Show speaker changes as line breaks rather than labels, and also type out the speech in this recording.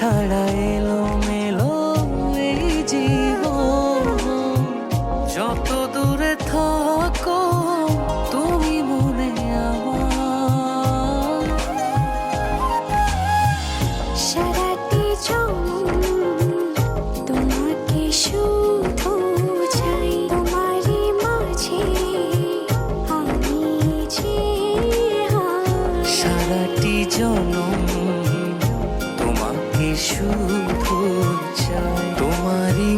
ছাড়া এলোমেলো এই জীবন। যত দূরে থাকো তুমি মনে আমার।
সারাটি তোমাকে শুধু চাই, তোমারই মাঝে আমি যে
সারাটি জনম তোমাকে শুধু চাই, তোমারই